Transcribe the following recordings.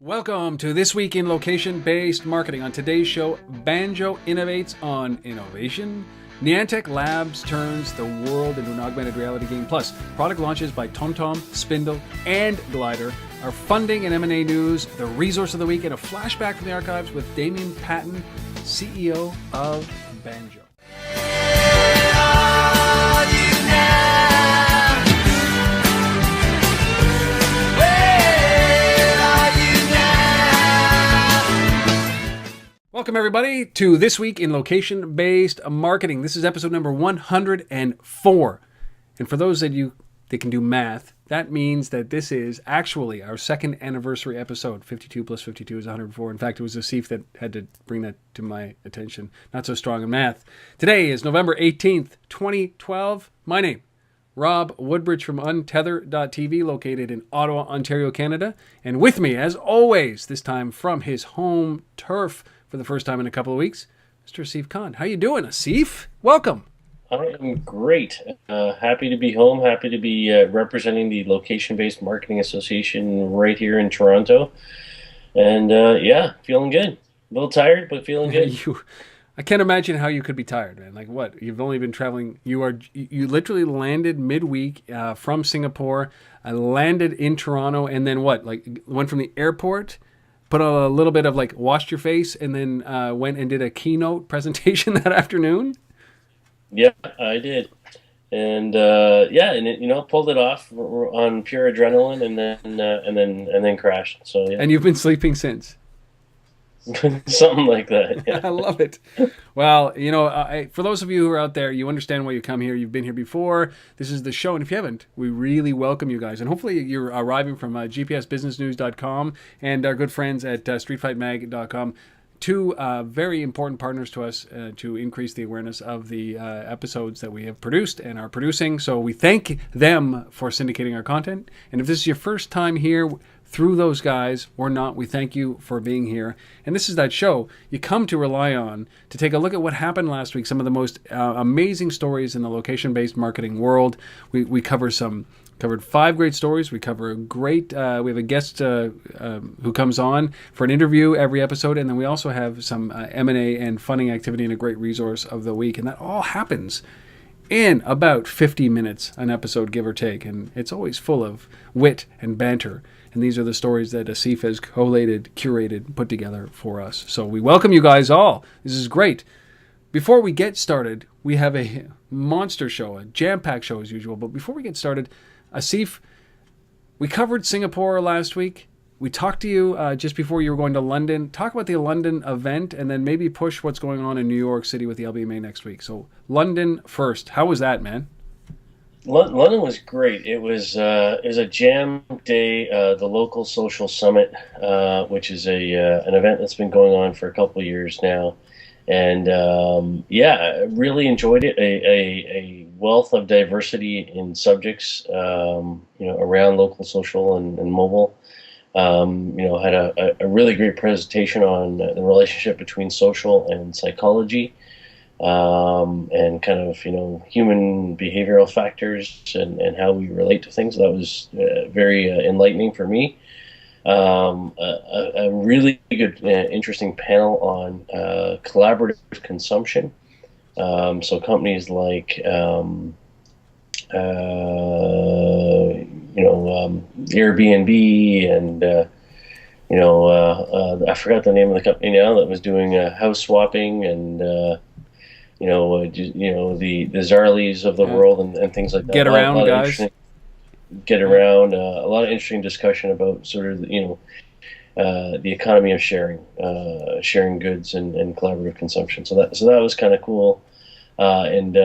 Welcome to This Week in Location-Based Marketing. On today's show, Banjo innovates on innovation. Niantic Labs turns the world into an augmented reality game. Plus, product launches by TomTom, Spindle, and Glyder. Our funding and M&A news, the resource of the week, and a flashback from the archives with Damien Patton, CEO of Banjo. Welcome, everybody, to This Week in Location-Based Marketing. This is episode number 104. And for those of you that can do math, that means that this is actually our second anniversary episode. 52 plus 52 is 104. In fact, it was Asif that had to bring that to my attention. Not so strong in math. Today is November 18th, 2012. My name, Rob Woodbridge from UNTETHER.TV, located in Ottawa, Ontario, Canada. And with me, as always, this time from his home turf, for the first time in a couple of weeks, Mr. Asif Khan. How you doing, Asif? Welcome. I am great. Happy to be home. Happy to be representing the Location-Based Marketing Association right here in Toronto. And yeah, feeling good. A little tired, but feeling good. I can't imagine how you could be tired, man. Like what? You've only been traveling. You literally landed midweek from Singapore. I landed in Toronto, and then what? Like went from the airport, put a little bit of like washed your face, and then went and did a keynote presentation that afternoon. Yeah, I did, and yeah, and it, pulled it off on pure adrenaline, and then crashed. So yeah. And you've been sleeping since. Something like that. Yeah. I love it. Well, for those of you who are out there, you understand why you come here. You've been here before. This is the show. And if you haven't, we really welcome you guys. And hopefully you're arriving from gpsbusinessnews.com and our good friends at streetfightmag.com. Two very important partners to us to increase the awareness of the episodes that we have produced and are producing. So we thank them for syndicating our content. And if this is your first time here through those guys or not, we thank you for being here. And this is that show you come to rely on to take a look at what happened last week, some of the most amazing stories in the location-based marketing world. We covered 5 great stories. We cover a great, we have a guest who comes on for an interview every episode. And then we also have some M&A and funding activity and a great resource of the week. And that all happens in about 50 minutes an episode, give or take. And it's always full of wit and banter. And these are the stories that Asif has collated, curated, put together for us. So we welcome you guys all. This is great. Before we get started, we have a monster show, a jam-packed show as usual. But before we get started, Asif, we covered Singapore last week. We talked to you just before you were going to London. Talk about the London event and then maybe push what's going on in New York City with the LBMA next week. So London first. How was that, man? London was great. It was a jam day, the local social summit, which is an event that's been going on for a couple of years now, and yeah, I really enjoyed it. A wealth of diversity in subjects, around local social and mobile. Had a really great presentation on the relationship between social and psychology. And kind of, human behavioral factors and how we relate to things. That was very enlightening for me. A really good, interesting panel on collaborative consumption. So companies like, Airbnb and, I forgot the name of the company now that was doing house swapping and, the Zarleys of the world and things like that. Get around, guys. Get around. A lot of interesting discussion about sort of, the economy of sharing goods and collaborative consumption. So that was kind of cool. And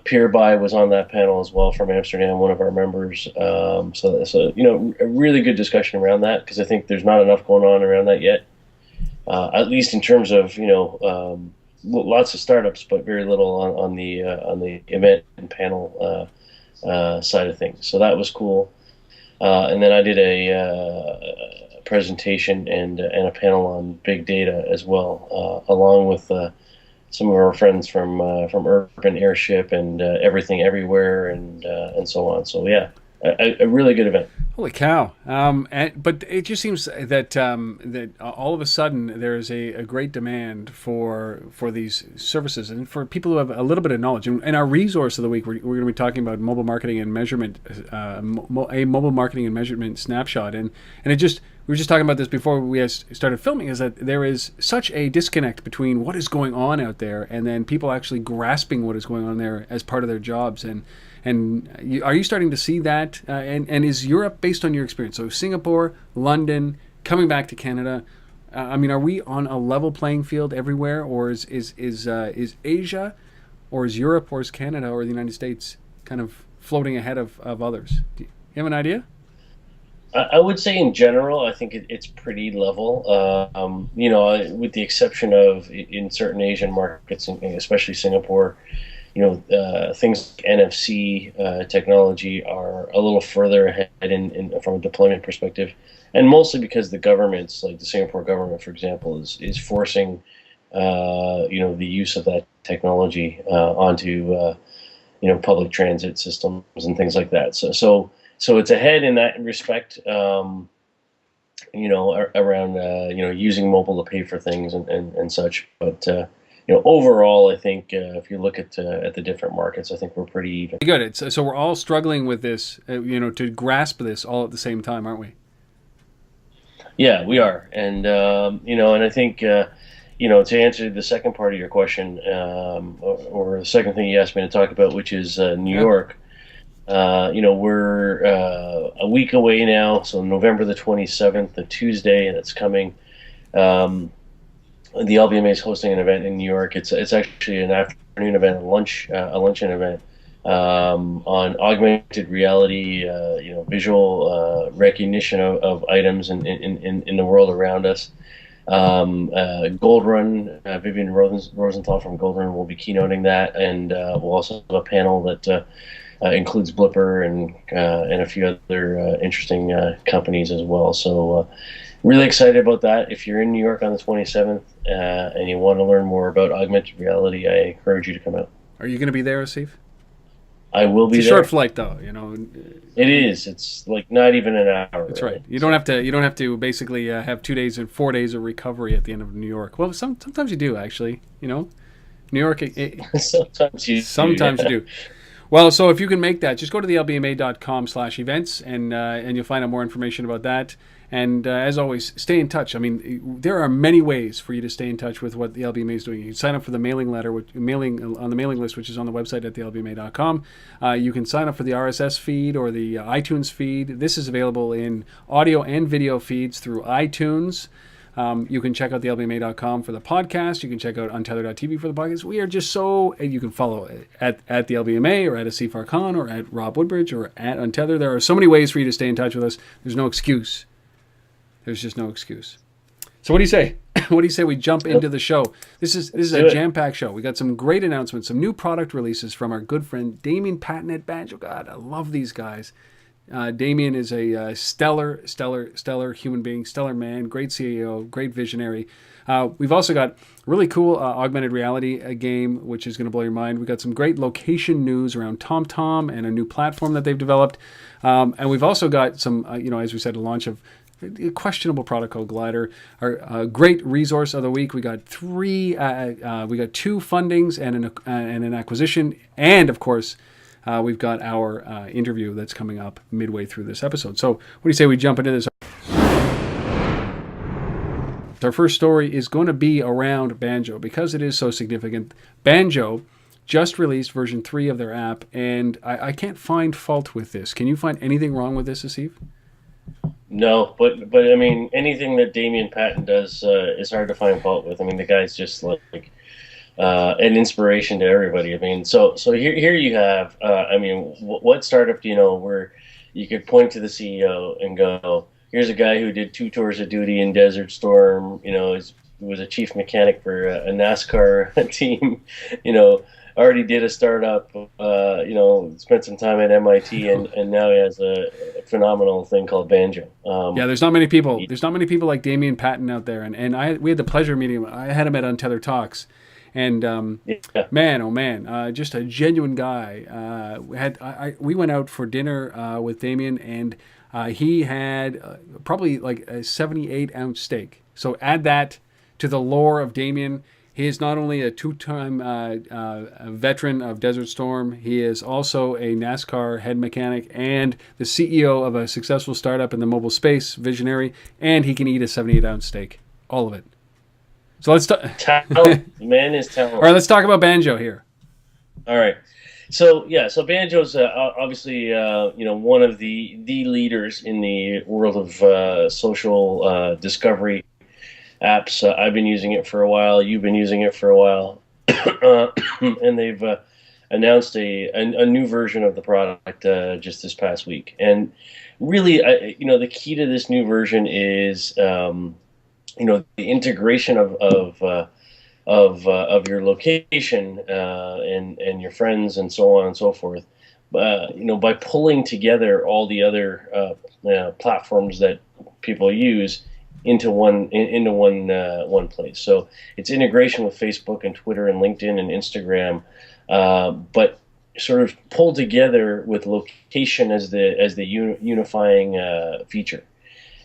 Peerby was on that panel as well from Amsterdam, one of our members. So a really good discussion around that because I think there's not enough going on around that yet, at least in terms of lots of startups, but very little on the event and panel side of things. So that was cool. And then I did a presentation and a panel on big data as well, along with some of our friends from Urban Airship and Everything Everywhere and so on. So yeah, a really good event. Holy cow! But it just seems that that all of a sudden there is a great demand for these services and for people who have a little bit of knowledge. And our resource of the week, we're going to be talking about mobile marketing and measurement, a mobile marketing and measurement snapshot. And it just we were just talking about this before we started filming. Is that there is such a disconnect between what is going on out there and then people actually grasping what is going on there as part of their jobs are you starting to see that? And is Europe, based on your experience, so Singapore, London, coming back to Canada? I mean, are we on a level playing field everywhere, or is Asia, or is Europe, or is Canada, or the United States kind of floating ahead of others? Do you have an idea? I would say in general, I think it's pretty level. With the exception of in certain Asian markets, especially Singapore, things like NFC technology are a little further ahead from a deployment perspective, and mostly because the governments, like the Singapore government, for example, is forcing the use of that technology onto public transit systems and things like that. So it's ahead in that respect. Around using mobile to pay for things and such, but. Overall, I think if you look at the different markets, I think we're pretty even. Good. So we're all struggling with this, to grasp this all at the same time, aren't we? Yeah, we are, and and I think to answer the second part of your question, or the second thing you asked me to talk about, which is New York. We're a week away now, so November the 27th, a Tuesday, and it's coming. The LBMA is hosting an event in New York. It's actually an afternoon event, a luncheon event on augmented reality, visual recognition of items in the world around us. Gold Run, Vivian Rosenthal from Gold Run will be keynoting that, and we'll also have a panel that includes Blipper and a few other interesting companies as well. So. Really excited about that. If you're in New York on the 27th and you want to learn more about augmented reality, I encourage you to come out. Are you going to be there, Asif? I will be there. It's a short flight, though. It is. It's like not even an hour. That's right. You don't have to basically have 2 days and 4 days of recovery at the end of New York. Well, sometimes you do, actually. New York. Sometimes you do. Well, so if you can make that, just go to the LBMA.com/events and you'll find out more information about that. And as always, stay in touch. I mean, there are many ways for you to stay in touch with what the LBMA is doing. You can sign up for the mailing letter, on the mailing list, which is on the website at thelbma.com. You can sign up for the RSS feed or the iTunes feed. This is available in audio and video feeds through iTunes. You can check out thelbma.com for the podcast. You can check out UNTETHER.tv for the podcast. We are just you can follow at the LBMA or at Asif Khan or at Rob Woodbridge or at Untether. There are so many ways for you to stay in touch with us. There's no excuse. There's just no excuse. So what do you say? What do you say we jump into the show? This is a jam-packed show. We got some great announcements, some new product releases from our good friend Damien Patton at Banjo. God, I love these guys. Damien is a stellar human being, stellar man, great CEO, great visionary. We've also got really cool augmented reality game, which is going to blow your mind. We've got some great location news around TomTom and a new platform that they've developed. And we've also got some, as we said, a launch of a questionable product called Glyder. Our great resource of the week. We got we got 2 fundings and an acquisition, and of course, we've got our interview that's coming up midway through this episode. So, what do you say we jump into this? Our first story is going to be around Banjo because it is so significant. Banjo just released version 3 of their app, and I can't find fault with this. Can you find anything wrong with this, Asif? No, but I mean, anything that Damien Patton does is hard to find fault with. I mean, the guy's just like an inspiration to everybody. I mean, so here you have. What startup do you know where you could point to the CEO and go, "Here's a guy who did 2 tours of duty in Desert Storm. Was a chief mechanic for a NASCAR team. Already did a startup, spent some time at MIT, and now he has a phenomenal thing called Banjo. There's not many people. There's not many people like Damien Patton out there, and we had the pleasure of meeting him. I had him at UNTETHER.talks, and man, oh man, just a genuine guy. We went out for dinner with Damien, and He had probably like a 78-ounce steak. So add that to the lore of Damien. He is not only a two-time veteran of Desert Storm, he is also a NASCAR head mechanic and the CEO of a successful startup in the mobile space, visionary, and he can eat a 78-ounce steak. All of it. So let's talk. Talent. Man is talent. All right, let's talk about Banjo here. All right. So Banjo's obviously one of the leaders in the world of social discovery apps. I've been using it for a while. You've been using it for a while, and they've announced a new version of the product just this past week. And really, the key to this new version is the integration of your location and your friends and so on and so forth. By pulling together all the other platforms that people use into one place. So it's integration with Facebook and Twitter and LinkedIn and Instagram, but sort of pulled together with location as the unifying feature.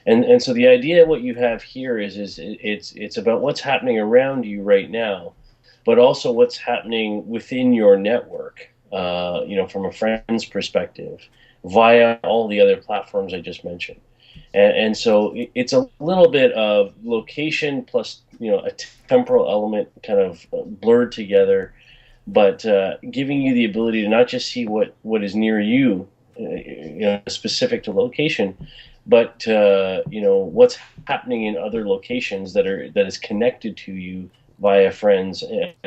And so the idea, what you have here is it's about what's happening around you right now, but also what's happening within your network, from a friend's perspective, via all the other platforms I just mentioned. And so it's a little bit of location plus, a temporal element kind of blurred together, but giving you the ability to not just see what is near you, specific to location, but what's happening in other locations that is connected to you via friends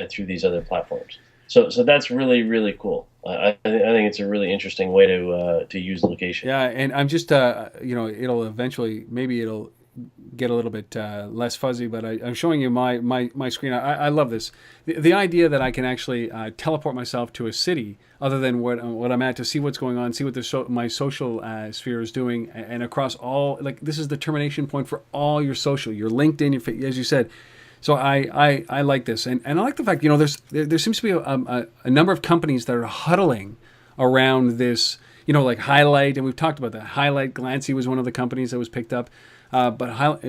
through these other platforms. So that's really, really cool. I think it's a really interesting way to use location. Yeah, and I'm just it'll eventually, maybe it'll get a little bit less fuzzy, but I'm showing you my screen. I love this. The idea that I can actually teleport myself to a city other than what I'm at, to see what's going on, see what my social sphere is doing, and across all, like, this is the termination point for all your social, your LinkedIn, as you said. So I like this, and I like the fact, there seems to be a number of companies that are huddling around this, like Highlight, and we've talked about that. Highlight, Glancy was one of the companies that was picked up, but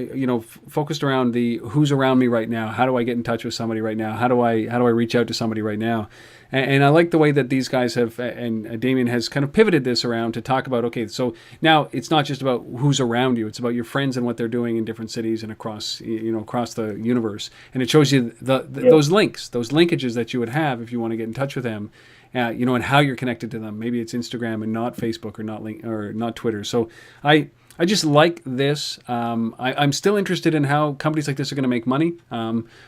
focused around the who's around me right now. How do I get in touch with somebody right now? How do I reach out to somebody right now? And I like the way that these guys have, and Damien has kind of pivoted this around to talk about, okay, so now it's not just about who's around you, it's about your friends and what they're doing in different cities and across the universe. And it shows you those links, those linkages that you would have if you want to get in touch with them, and how you're connected to them. Maybe it's Instagram and not Facebook or not Twitter. So I just like this. I'm still interested in how companies like this are going to make money.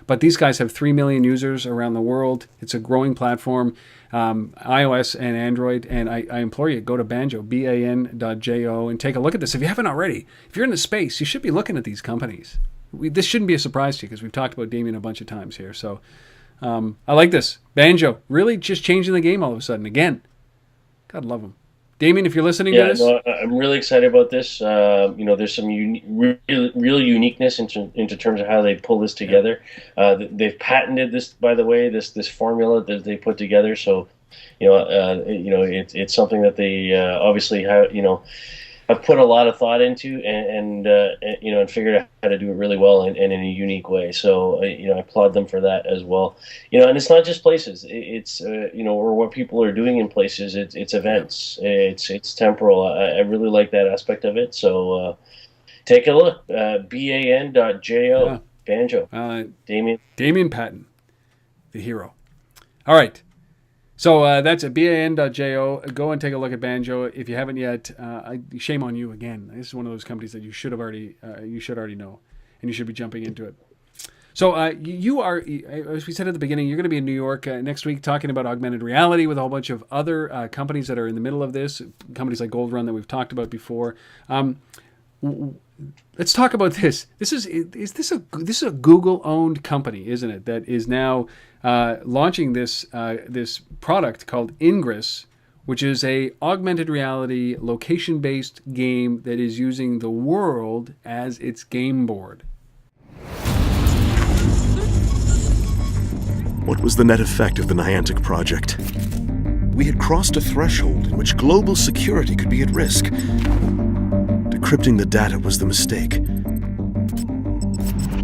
But these guys have 3 million users around the world. It's a growing platform, iOS and Android. And I implore you, go to Banjo, BAN.jo, and take a look at this. If you haven't already, if you're in the space, you should be looking at these companies. This shouldn't be a surprise to you because we've talked about Damien a bunch of times here. So I like this. Banjo, really just changing the game all of a sudden. Again, God love them. Damien, if you're listening to this, I'm really excited about this. There's some real uniqueness into terms of how they pull this together. They've patented this, by the way, this formula that they put together. So, it's something that they obviously have put a lot of thought into and figured out how to do it really well and in a unique way. So, I applaud them for that as well. And it's not just places. It's or what people are doing in places. It's events. It's temporal. I really like that aspect of it. So, take a look. BAN.jo. Yeah. Banjo. Damien Patton, the hero. All right. So that's at BAN.jo. Go and take a look at Banjo if you haven't yet. Shame on you again. This is one of those companies that you should already know, and you should be jumping into it. So you are, as we said at the beginning, you're going to be in New York next week talking about augmented reality with a whole bunch of other companies that are in the middle of this. Companies like Gold Run that we've talked about before. Let's talk about this. This is a Google-owned company, isn't it? That is now launching this product called Ingress, which is a augmented reality location-based game that is using the world as its game board. What was the net effect of the Niantic project? We had crossed a threshold in which global security could be at risk. encrypting the data was the mistake.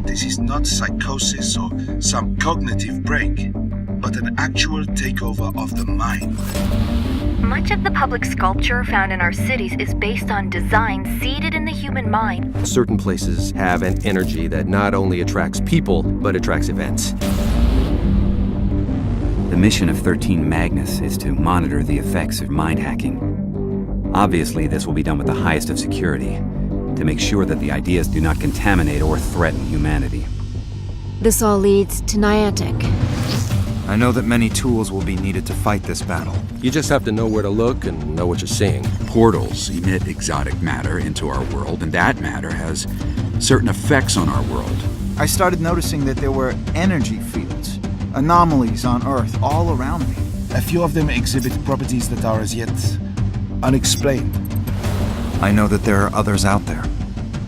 This is not psychosis or some cognitive break, but an actual takeover of the mind. Much of the public sculpture found in our cities is based on design seeded in the human mind. Certain places have an energy that not only attracts people, but attracts events. The mission of 13 Magnus is to monitor the effects of mind hacking. Obviously, this will be done with the highest of security, to make sure that the ideas do not contaminate or threaten humanity. This all leads to Niantic. I know that many tools will be needed to fight this battle. You just have to know where to look and know what you're seeing. Portals emit exotic matter into our world, and that matter has certain effects on our world. I started noticing that there were energy fields, anomalies on Earth all around me. A few of them exhibit properties that are as yet unexplained. I know that there are others out there,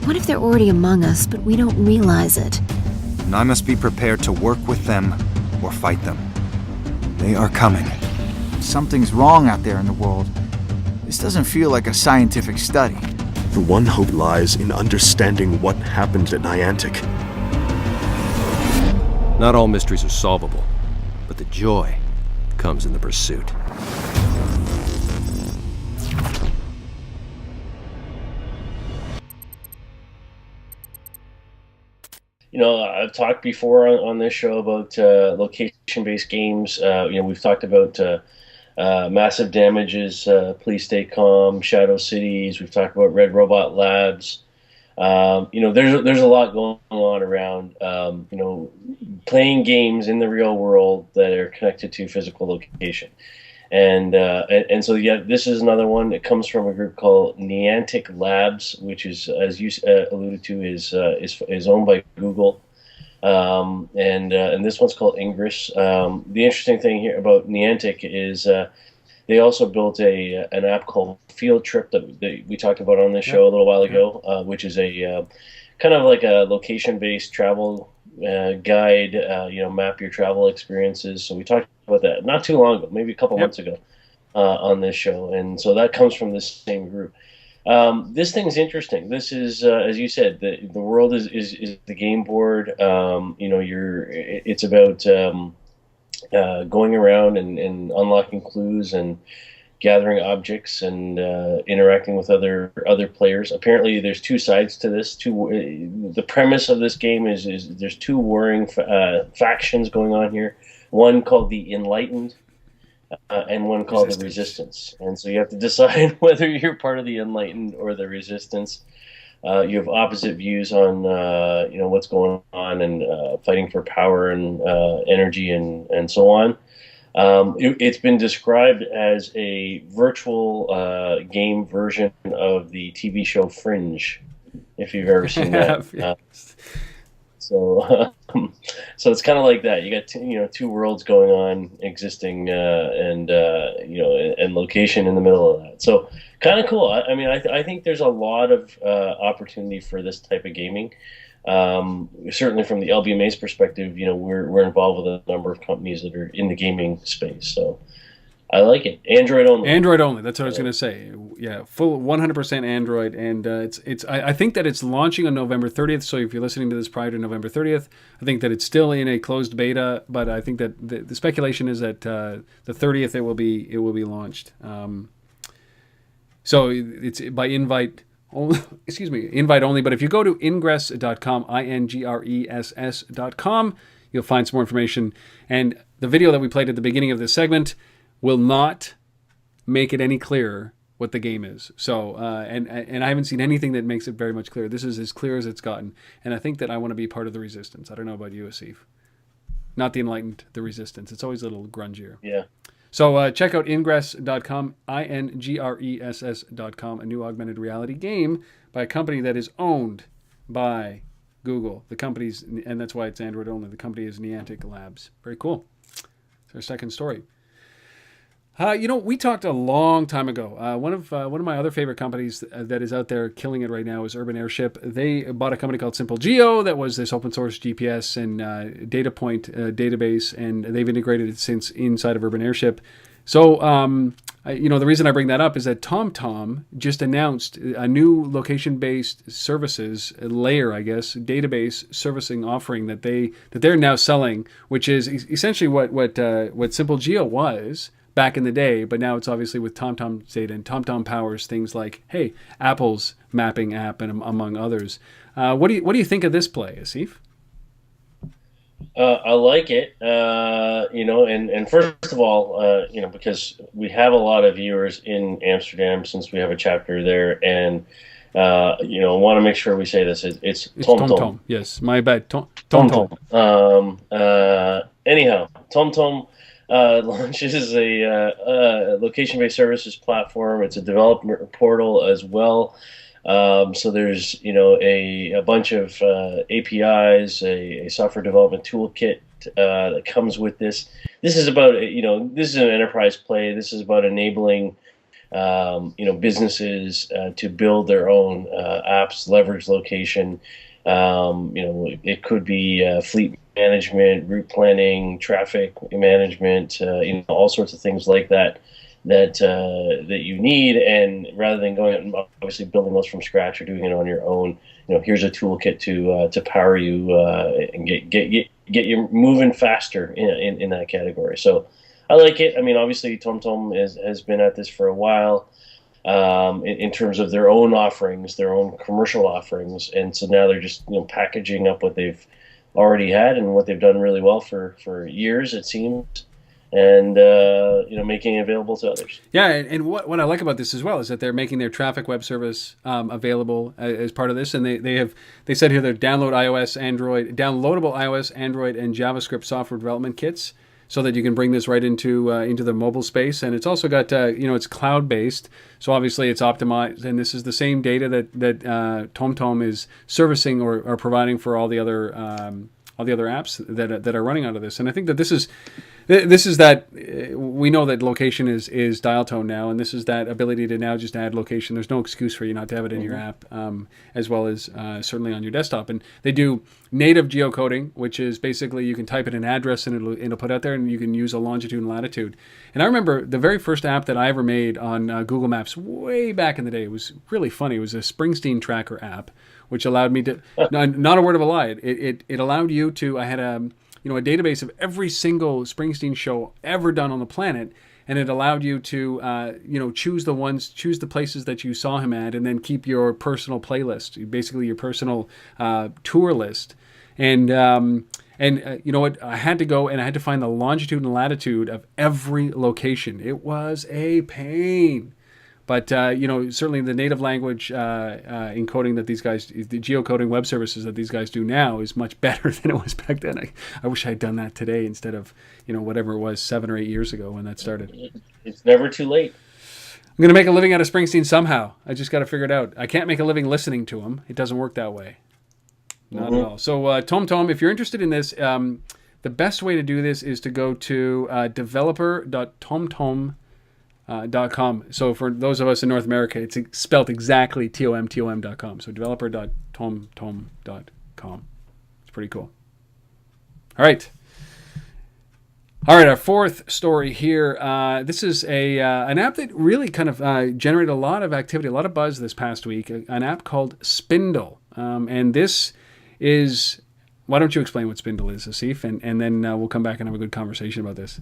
What if they're already among us, but we don't realize it? and I must be prepared to work with them or fight them. They are coming. Something's wrong out there in the world. This doesn't feel like a scientific study. The one hope lies in understanding what happened at Niantic. Not all mysteries are solvable, but the joy comes in the pursuit. I've talked before on this show about location-based games. We've talked about Massive Damages, Please Stay Calm, Shadow Cities. We've talked about Red Robot Labs. There's a lot going on around, playing games in the real world that are connected to physical location. And so this is another one that comes from a group called Niantic Labs, which is, as you alluded to, is owned by Google, and this one's called Ingress. The interesting thing here about Niantic is they also built an app called Field Trip that we talked about on this show a little while ago, which is a kind of like a location-based travel guide. Map your travel experiences. So we talked about that not too long ago, maybe a couple months ago, on this show, and so that comes from this same group. This thing's interesting. This is, as you said, the world is the game board. It's about going around and unlocking clues and gathering objects and interacting with other players. Apparently, there's two sides to this. The premise of this game is there's two warring factions going on here. One called the Enlightened, and one called the Resistance. And so you have to decide whether you're part of the Enlightened or the Resistance. You have opposite views on what's going on and fighting for power and energy and so on. It's been described as a virtual game version of the TV show Fringe, if you've ever seen that. So it's kind of like that. You got two worlds going on, existing, and location in the middle of that. So kind of cool. I think there's a lot of opportunity for this type of gaming. Certainly from the LBMA's perspective, we're involved with a number of companies that are in the gaming space. So I like it. Android only. Android only. That's what I was going to say. Yeah, full 100% Android, and I think that it's launching on November 30th. So if you're listening to this prior to November 30th, I think that it's still in a closed beta. But I think that the speculation is that the 30th it will be launched. So it's by invite. Invite only. But if you go to ingress.com, ingress.com, you'll find some more information. And the video that we played at the beginning of this segment will not make it any clearer what the game is. So, and I haven't seen anything that makes it very much clearer. This is as clear as it's gotten. And I think that I want to be part of the Resistance. I don't know about you, Asif. Not the Enlightened, the Resistance. It's always a little grungier. Yeah. So check out ingress.com, ingress.com, a new augmented reality game by a company that is owned by Google. The company's, and that's why it's Android only. The company is Niantic Labs. Very cool. It's our second story. We talked a long time ago. One of my other favorite companies that is out there killing it right now is Urban Airship. They bought a company called Simple Geo that was this open source GPS and data point database, and they've integrated it since inside of Urban Airship. So the reason I bring that up is that TomTom just announced a new location-based services layer, I guess, database servicing offering that they're now selling, which is essentially what Simple Geo was back in the day, but now it's obviously with TomTom's data, and TomTom powers things like, hey, Apple's mapping app, and among others. What do you think of this play, Asif? I like it, and first of all, because we have a lot of viewers in Amsterdam since we have a chapter there, and want to make sure we say this. It's TomTom. Yes, my bad. TomTom. Anyhow, TomTom launches a location-based services platform. It's a developer portal as well. So there's a bunch of APIs, a software development toolkit that comes with this. This is about this is an enterprise play. This is about enabling businesses to build their own apps, leverage location. It could be fleet management, route planning, traffic management, all sorts of things like that you need. And rather than going out and obviously building those from scratch or doing it on your own, here's a toolkit to power you and get you moving faster in that category. So I like it. I mean, obviously TomTom has been at this for a while in terms of their own offerings, their own commercial offerings, and so now they're just packaging up what they've already had and what they've done really well for years, it seems. And making it available to others. Yeah, and what I like about this as well is that they're making their traffic web service available as part of this, and they said here they're downloadable iOS, Android, and JavaScript software development kits, so that you can bring this right into the mobile space. And it's also got it's cloud based, so obviously it's optimized, and this is the same data that TomTom is servicing or providing for all the other apps that are running out of this. And I think that this is that we know that location is dial tone now, and this is that ability to now just add location. There's no excuse for you not to have it in your app, as well as certainly on your desktop. And they do native geocoding, which is basically you can type in an address and it'll put out there, and you can use a longitude and latitude. And I remember the very first app that I ever made on Google Maps way back in the day. It was really funny. It was a Springsteen tracker app, which allowed me to, not a word of a lie, it allowed you to, I had a database of every single Springsteen show ever done on the planet, and it allowed you to, choose the places that you saw him at, and then keep your personal playlist, basically your personal tour list. And you know what? I had to go and I had to find the longitude and latitude of every location. It was a pain. But, certainly the native language encoding that these guys, the geocoding web services that these guys do now is much better than it was back then. I wish I'd done that today instead of, whatever it was 7 or 8 years ago when that started. It's never too late. I'm going to make a living out of Springsteen somehow. I just got to figure it out. I can't make a living listening to him. It doesn't work that way. Not at all. So, TomTom, if you're interested in this, the best way to do this is to go to developer.tomtom.com. So for those of us in North America, it's spelled exactly TOMTOM.com. So developer.tomtom.com. It's pretty cool. All right, our fourth story here. This is an app that really kind of generated a lot of activity, a lot of buzz this past week. An app called Spindle. And this is... Why don't you explain what Spindle is, Asif? And then we'll come back and have a good conversation about this.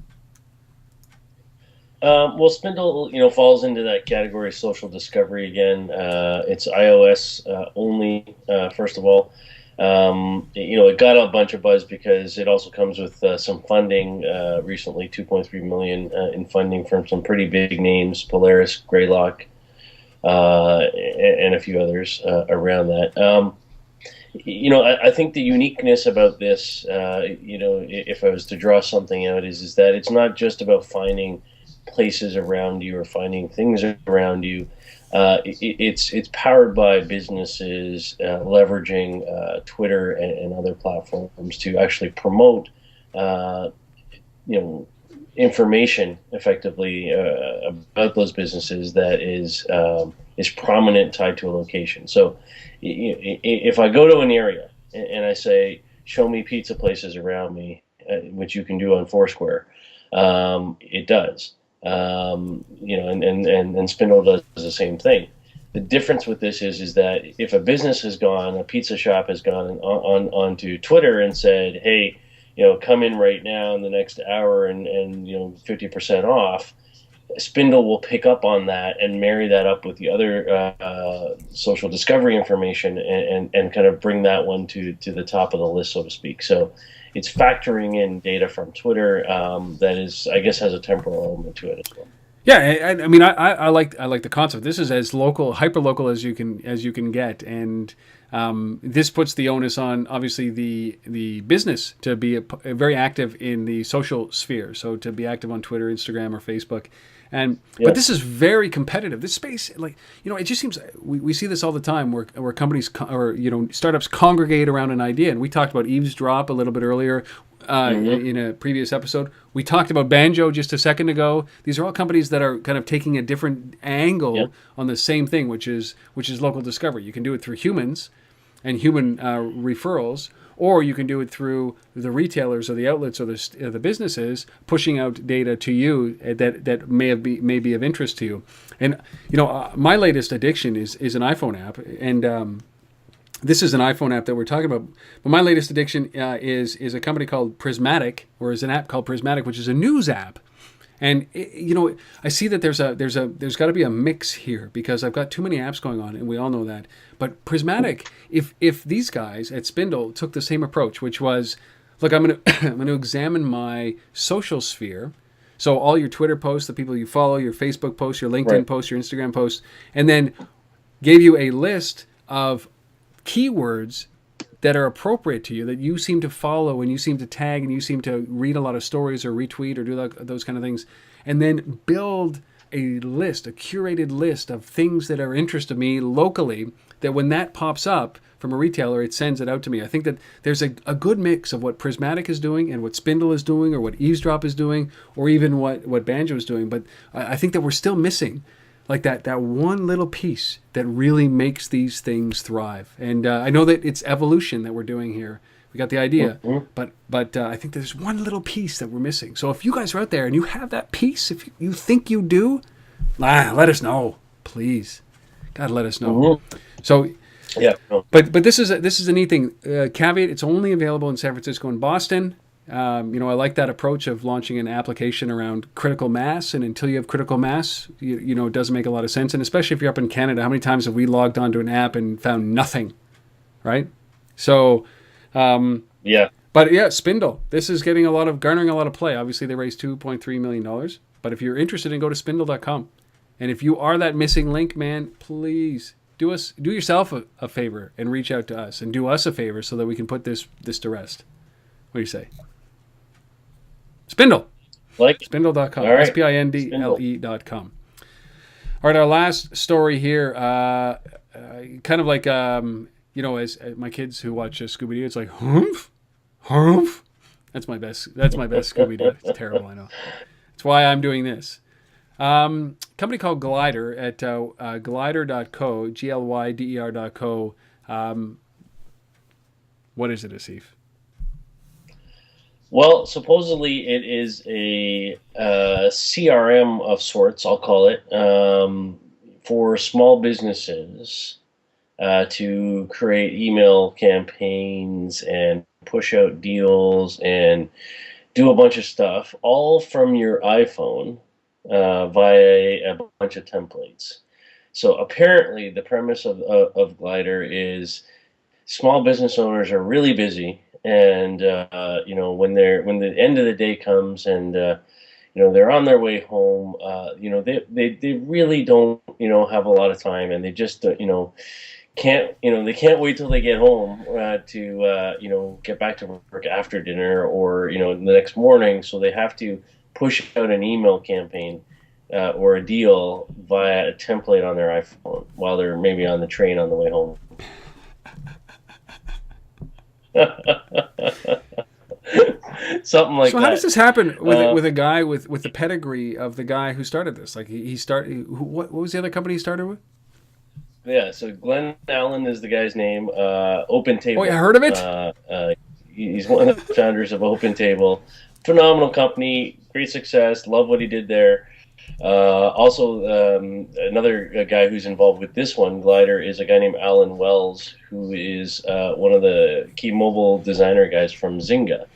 Well, Spindle, falls into that category of social discovery again. It's iOS only, first of all. It got a bunch of buzz because it also comes with some funding recently, $2.3 million in funding from some pretty big names, Polaris, Greylock, and a few others around that. I think the uniqueness about this, if I was to draw something out, is that it's not just about finding places around you or finding things around you. It's powered by businesses leveraging Twitter and other platforms to actually promote information effectively about those businesses that is prominent, tied to a location. So if I go to an area and I say, show me pizza places around me, which you can do on Foursquare, it does. And Spindle does the same thing. The difference with this is that if a business has gone, a pizza shop has gone onto Twitter and said, hey, come in right now in the next hour and 50% off, Spindle will pick up on that and marry that up with the other social discovery information and kind of bring that one to the top of the list, so to speak. So it's factoring in data from Twitter that is, I guess, has a temporal element to it as well. Yeah, I mean, I like the concept. This is as local, hyper local as you can get, and this puts the onus on obviously the business to be very active in the social sphere. So to be active on Twitter, Instagram, or Facebook, but this is very competitive. This space, it just seems we see this all the time where companies or startups congregate around an idea, and we talked about eavesdrop a little bit earlier. In a previous episode, we talked about Banjo just a second ago. These are all companies that are kind of taking a different angle on the same thing, which is local discovery. You can do it through humans and human referrals, or you can do it through the retailers or the outlets or the businesses pushing out data to you that may be of interest to you. And my latest addiction is an iPhone app, and this is an iPhone app that we're talking about. But my latest addiction is a company called Prismatic, or is an app called Prismatic, which is a news app. And I see that there's got to be a mix here because I've got too many apps going on, and we all know that. But Prismatic, if these guys at Spindle took the same approach, which was, look, I'm going to examine my social sphere. So all your Twitter posts, the people you follow, your Facebook posts, your LinkedIn posts, your Instagram posts, and then gave you a list of keywords that are appropriate to you, that you seem to follow and you seem to tag and you seem to read a lot of stories or retweet or do those kind of things, and then build a curated list of things that are interest to me locally, that when that pops up from a retailer, it sends it out to me. I think that there's a good mix of what Prismatic is doing and what Spindle is doing or what Eavesdrop is doing or even what Banjo is doing, but I think that we're still missing like that one little piece that really makes these things thrive. And I know that it's evolution that we're doing here. We got the idea, but I think there's one little piece that we're missing. So if you guys are out there and you have that piece, if you think you do, let us know, please. God, let us know. So, but this is a neat thing. Caveat: it's only available in San Francisco and Boston. I like that approach of launching an application around critical mass, and until you have critical mass, it doesn't make a lot of sense. And especially if you're up in Canada, how many times have we logged onto an app and found nothing, right? So, But yeah, Spindle. This is garnering a lot of play. Obviously, they raised $2.3 million. But if you're interested, go to Spindle.com. And if you are that missing link, man, please do yourself a favor and reach out to us, and do us a favor so that we can put this to rest. What do you say? Spindle. Spindle.com. All right. Spindle.com. All right, our last story here, kind of like, as my kids who watch Scooby-Doo, it's like, humph, humph. That's my best Scooby-Doo. It's terrible, I know. That's why I'm doing this. Company called Glyder at Glyder.co, Glyder.co. What is it, Asif? Well, supposedly it is a CRM of sorts, I'll call it, for small businesses to create email campaigns and push out deals and do a bunch of stuff, all from your iPhone via a bunch of templates. So apparently the premise of Glyder is small business owners are really busy. And when the end of the day comes and they're on their way home, they really don't have a lot of time, and they just can't wait till they get home to get back to work after dinner or the next morning. So they have to push out an email campaign or a deal via a template on their iPhone while they're maybe on the train on the way home. Something like that. So how does this happen with a guy with the pedigree of the guy who started this? Like he started. What was the other company he started with? Yeah, so Glenn Allen is the guy's name. OpenTable. Oh, yeah, I heard of it. He's one of the founders of OpenTable. Phenomenal company, great success. Love what he did there. Also, another guy who's involved with this one, Glider, is a guy named Alan Wells, who is one of the key mobile designer guys from Zynga.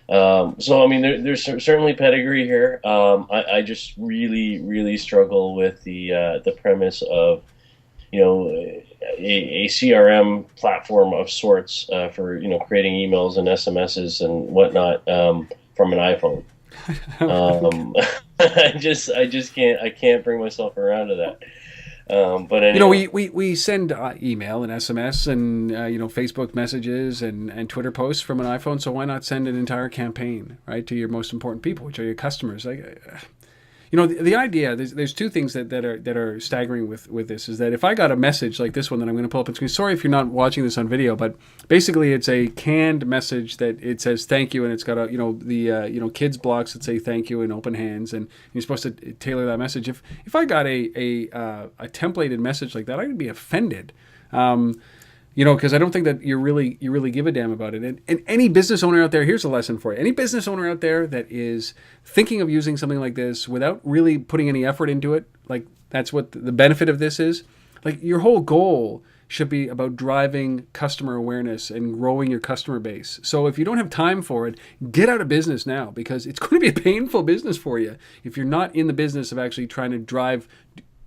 So, I mean, there's certainly pedigree here. I just really struggle with the premise of, a CRM platform of sorts for, creating emails and SMSs and whatnot from an iPhone. I can't bring myself around to that. But anyway. We send email and SMS and Facebook messages and Twitter posts from an iPhone. So why not send an entire campaign, right, to your most important people, which are your customers? The idea. There's two things that are staggering with this is that if I got a message like this one that I'm going to pull up on screen. Sorry if you're not watching this on video, but basically it's a canned message that it says thank you, and it's got the kids blocks that say thank you and open hands, and you're supposed to tailor that message. If I got a templated message like that, I would be offended. Because I don't think that you really give a damn about it. And any business owner out there, here's a lesson for you. Any business owner out there that is thinking of using something like this without really putting any effort into it, like that's what the benefit of this is. Like your whole goal should be about driving customer awareness and growing your customer base. So if you don't have time for it, get out of business now, because it's going to be a painful business for you if you're not in the business of actually trying to drive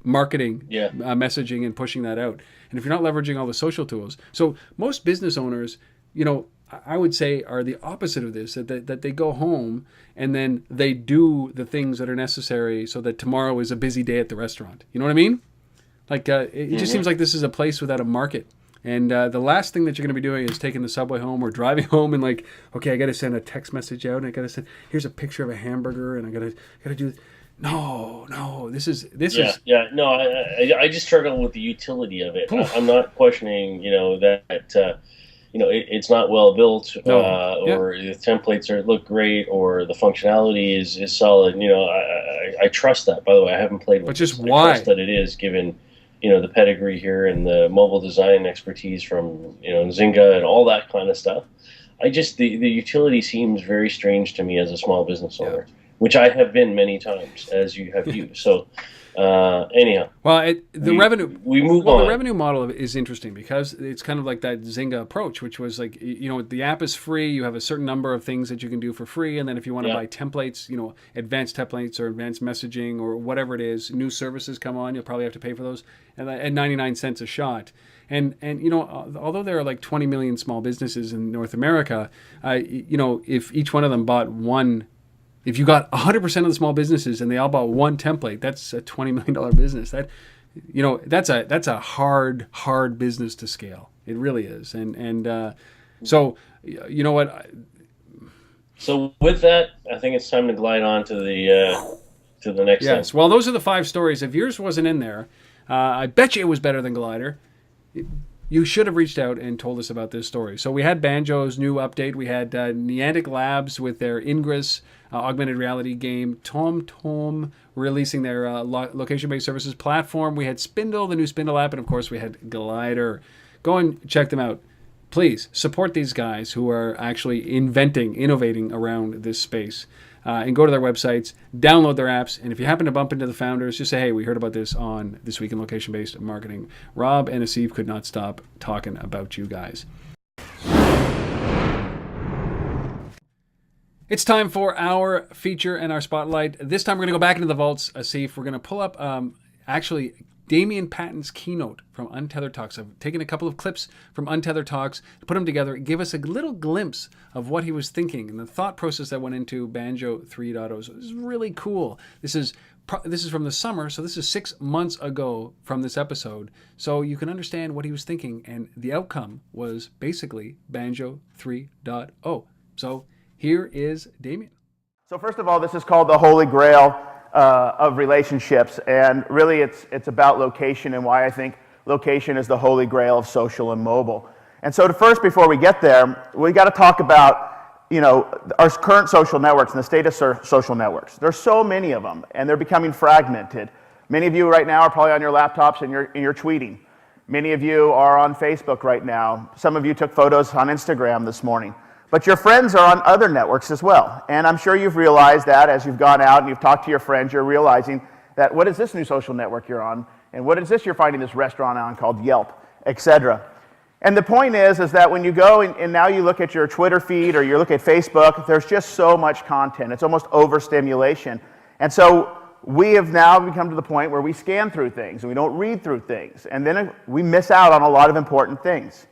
marketing, messaging, and pushing that out. And if you're not leveraging all the social tools. So most business owners, I would say are the opposite of this, that they go home and then they do the things that are necessary so that tomorrow is a busy day at the restaurant. You know what I mean? Like it just seems like this is a place without a market. And the last thing that you're going to be doing is taking the subway home or driving home and like, okay, I got to send a text message out and I got to send, here's a picture of a hamburger and I got to do. No, this is. No, I just struggle with the utility of it. I'm not questioning, that it's not well built, or the templates look great, or the functionality is solid. I trust that. By the way, I haven't played with it. But just why? I trust that it is, given the pedigree here and the mobile design expertise from Zynga and all that kind of stuff. The utility seems very strange to me as a small business owner. Which I have been many times, as you have you. So, anyhow. Well, the revenue. We move on. The revenue model is interesting because it's kind of like that Zynga approach, which was like, the app is free. You have a certain number of things that you can do for free, and then if you want to buy templates, advanced templates or advanced messaging or whatever it is, new services come on, you'll probably have to pay for those at 99 cents a shot. And although there are like 20 million small businesses in North America, if each one of them bought one. If you got 100% of the small businesses and they all bought one template, that's a $20 million business. That's a hard business to scale. It really is. And so, you know what? So with that, I think it's time to glide on to the next thing. Yes. Well, those are the 5 stories. If yours wasn't in there, I bet you it was better than Glider. You should have reached out and told us about this story. So we had Banjo's new update. We had Niantic Labs with their Ingress augmented reality game. TomTom releasing their location-based services platform. We had Spindle, the new Spindle app. And, of course, we had Glyder. Go and check them out. Please support these guys who are actually innovating around this space. And go to their websites, download their apps, and if you happen to bump into the founders, just say, hey, we heard about this on This Week in Location-Based Marketing. Rob and Asif could not stop talking about you guys. It's time for our feature and our spotlight. This time we're going to go back into the vaults, Asif. We're going to pull up, Damien Patton's keynote from UNTETHER.talks. I've taken a couple of clips from UNTETHER.talks, put them together, give us a little glimpse of what he was thinking and the thought process that went into Banjo 3.0. So this is really cool. This is from the summer, so this is 6 months ago from this episode. So you can understand what he was thinking, and the outcome was basically Banjo 3.0. So here is Damien. So first of all, this is called the Holy Grail of relationships, and really it's about location and why I think location is the holy grail of social and mobile. And so first, before we get there, we got to talk about our current social networks and the state of social networks. There's so many of them, and they're becoming fragmented. Many of you right now are probably on your laptops and you're tweeting. Many of you are on Facebook right now. Some of you took photos on Instagram this morning. But your friends are on other networks as well. And I'm sure you've realized that as you've gone out and you've talked to your friends, you're realizing that what is this new social network you're on? And what is this you're finding this restaurant on called Yelp, etc. And the point is that when you go and now you look at your Twitter feed or you look at Facebook, there's just so much content. It's almost overstimulation. And so we have now become to the point where we scan through things and we don't read through things. And then we miss out on a lot of important things.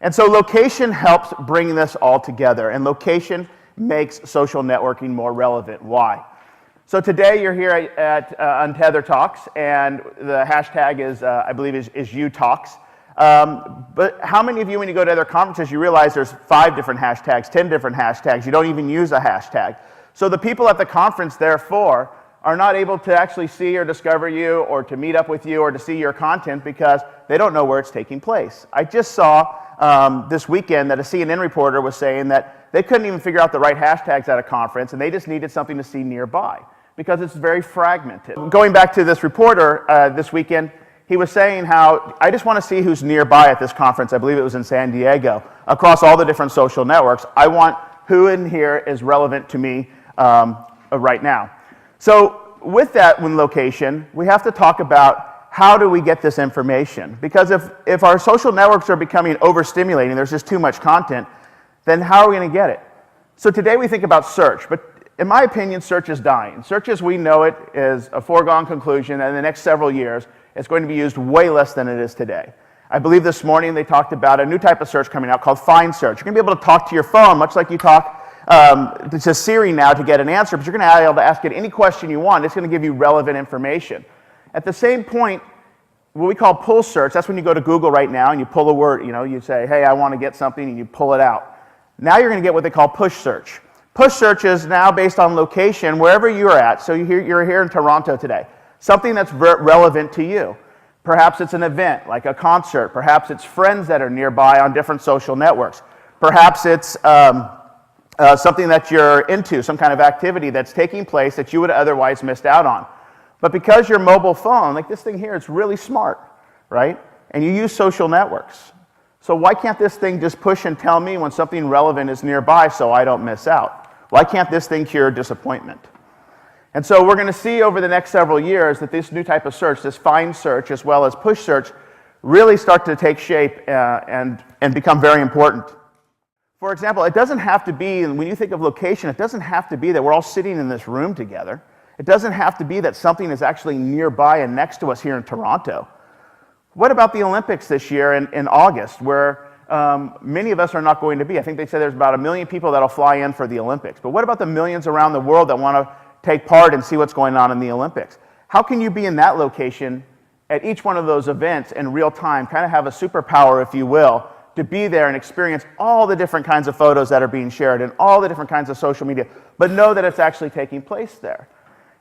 And so location helps bring this all together. And location makes social networking more relevant. Why? So today you're here at UNTETHER.talks, and the hashtag is, I believe, is UTalks. But how many of you, when you go to other conferences, you realize there's 5 different hashtags, 10 different hashtags. You don't even use a hashtag. So the people at the conference, therefore, are not able to actually see or discover you or to meet up with you or to see your content because they don't know where it's taking place. I just saw this weekend that a CNN reporter was saying that they couldn't even figure out the right hashtags at a conference and they just needed something to see nearby because it's very fragmented. Going back to this reporter this weekend, he was saying how, I just want to see who's nearby at this conference. I believe it was in San Diego, across all the different social networks. I want who in here is relevant to me right now. So with that location, we have to talk about how do we get this information? Because if our social networks are becoming overstimulating, there's just too much content, then how are we going to get it? So today we think about search, but in my opinion, search is dying. Search as we know it is a foregone conclusion, and in the next several years, it's going to be used way less than it is today. I believe this morning they talked about a new type of search coming out called Find Search. You're going to be able to talk to your phone, much like you talk to Siri now to get an answer, but you're going to be able to ask it any question you want. It's going to give you relevant information. At the same point, what we call pull search, that's when you go to Google right now and you pull a word, you say, hey, I want to get something, and you pull it out. Now you're going to get what they call push search. Push search is now based on location, wherever you're at. So you're here in Toronto today. Something that's relevant to you. Perhaps it's an event, like a concert. Perhaps it's friends that are nearby on different social networks. Perhaps it's something that you're into, some kind of activity that's taking place that you would have otherwise missed out on. But because your mobile phone, like this thing here, it's really smart, right? And you use social networks. So why can't this thing just push and tell me when something relevant is nearby so I don't miss out? Why can't this thing cure disappointment? And so we're going to see over the next several years that this new type of search, this find search as well as push search, really start to take shape and become very important. For example, it doesn't have to be, when you think of location, it doesn't have to be that we're all sitting in this room together. It doesn't have to be that something is actually nearby and next to us here in Toronto. What about the Olympics this year in August, where many of us are not going to be? I think they said there's about 1 million people that'll fly in for the Olympics. But what about the millions around the world that want to take part and see what's going on in the Olympics? How can you be in that location at each one of those events in real time, kind of have a superpower, if you will, to be there and experience all the different kinds of photos that are being shared and all the different kinds of social media, but know that it's actually taking place there?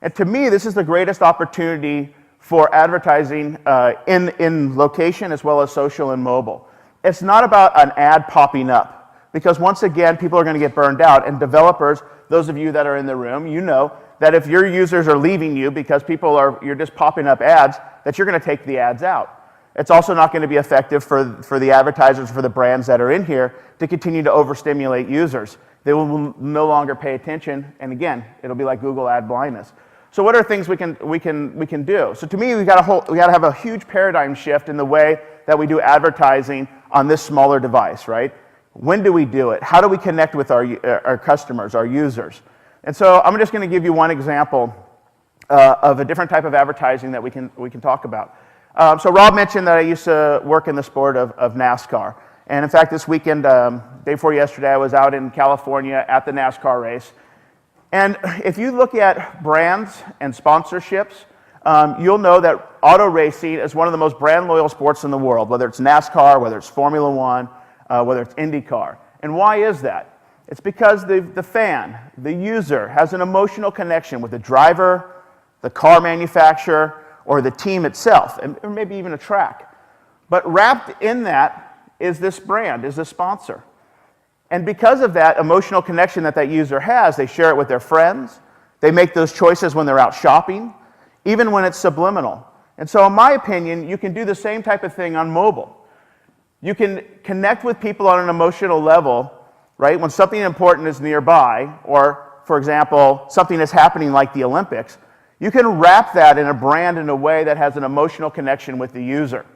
And to me, this is the greatest opportunity for advertising in location as well as social and mobile. It's not about an ad popping up, because once again, people are going to get burned out, and developers, those of you that are in the room, you know that if your users are leaving you because you're just popping up ads, that you're going to take the ads out. It's also not going to be effective for the advertisers, for the brands that are in here to continue to overstimulate users. They will no longer pay attention, and again, it'll be like Google ad blindness. So what are things we can do? So to me, we got to have a huge paradigm shift in the way that we do advertising on this smaller device, right? When do we do it? How do we connect with our customers, our users? And so I'm just going to give you one example of a different type of advertising that we can talk about. So Rob mentioned that I used to work in the sport of NASCAR. And in fact, this weekend, day before yesterday, I was out in California at the NASCAR race. And if you look at brands and sponsorships, you'll know that auto racing is one of the most brand loyal sports in the world, whether it's NASCAR, whether it's Formula One, whether it's IndyCar. And why is that? It's because the fan, the user, has an emotional connection with the driver, the car manufacturer, or the team itself, or maybe even a track. But wrapped in that is this brand, is this sponsor. And because of that emotional connection that user has, they share it with their friends. They make those choices when they're out shopping, even when it's subliminal. And so in my opinion, you can do the same type of thing on mobile. You can connect with people on an emotional level right? When something important is nearby, or, for example, something is happening like the Olympics, you can wrap that in a brand in a way that has an emotional connection with the user.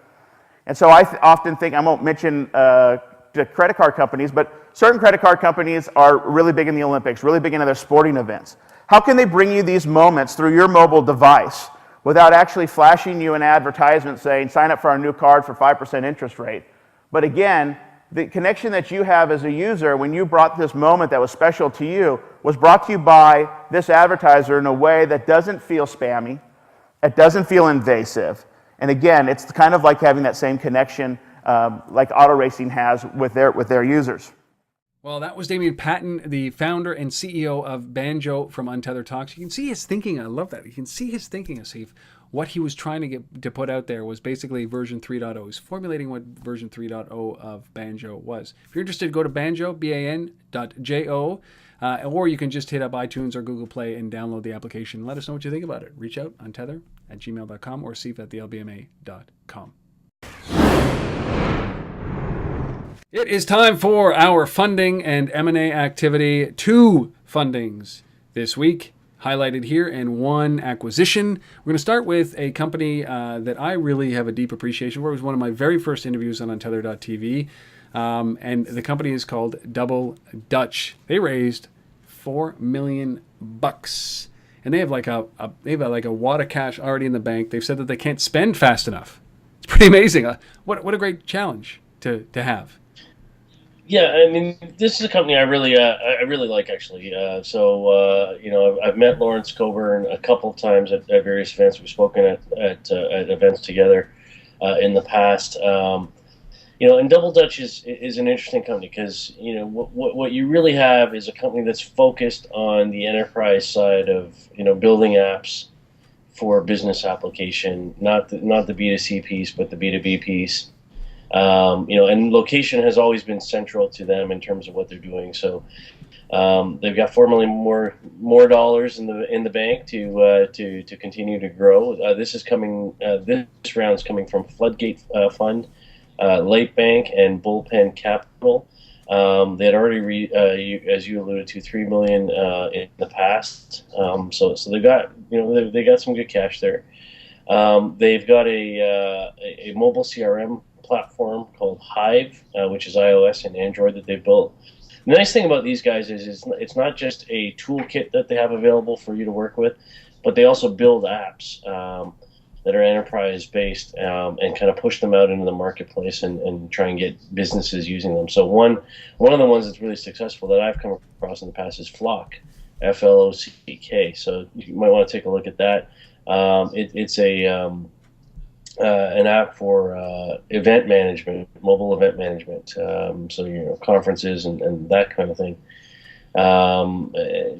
And so I often think, I won't mention the credit card companies, but certain credit card companies are really big in the Olympics, really big in other sporting events. How can they bring you these moments through your mobile device without actually flashing you an advertisement saying, sign up for our new card for 5% interest rate? But again, the connection that you have as a user when you brought this moment that was special to you was brought to you by this advertiser in a way that doesn't feel spammy, it doesn't feel invasive. And again, it's kind of like having that same connection like auto racing has with their users. Well, that was Damien Patton, the founder and CEO of Banjo from UNTETHER.talks. You can see his thinking. I love that. You can see his thinking, Asif. What he was trying to get to put out there was basically version 3.0. He's formulating what version 3.0 of Banjo was. If you're interested, go to banjo, ban.jo, or you can just hit up iTunes or Google Play and download the application. Let us know what you think about it. Reach out, untether@gmail.com or asif@thelbma.com. It is time for our funding and M&A activity. 2 fundings this week, highlighted here, and 1 acquisition. We're going to start with a company that I really have a deep appreciation for. It was one of my very first interviews on Untether.tv, and the company is called DoubleDutch. They raised $4 million, and they have like a wad of cash already in the bank. They've said that they can't spend fast enough. It's pretty amazing. What a great challenge to have. Yeah, I mean, this is a company I really like, actually. I've met Lawrence Coburn a couple of times at various events. We've spoken at events together in the past. And DoubleDutch is an interesting company because what you really have is a company that's focused on the enterprise side of building apps for business application, not the B2C piece, but the B2B piece. And location has always been central to them in terms of what they're doing. So they've got $4 million more dollars in the bank to continue to grow. This round is coming from Floodgate Fund, Late Bank, and Bullpen Capital. They had already, as you alluded to, $3 million in the past. So they got some good cash there. They've got a mobile CRM platform called Hive, which is iOS and Android that they've built. The nice thing about these guys is it's not just a toolkit that they have available for you to work with, but they also build apps that are enterprise based and kind of push them out into the marketplace and try and get businesses using them. So one of the ones that's really successful that I've come across in the past is Flock, Flock. So you might want to take a look at that. It's an app for event management, mobile event management. So conferences and that kind of thing.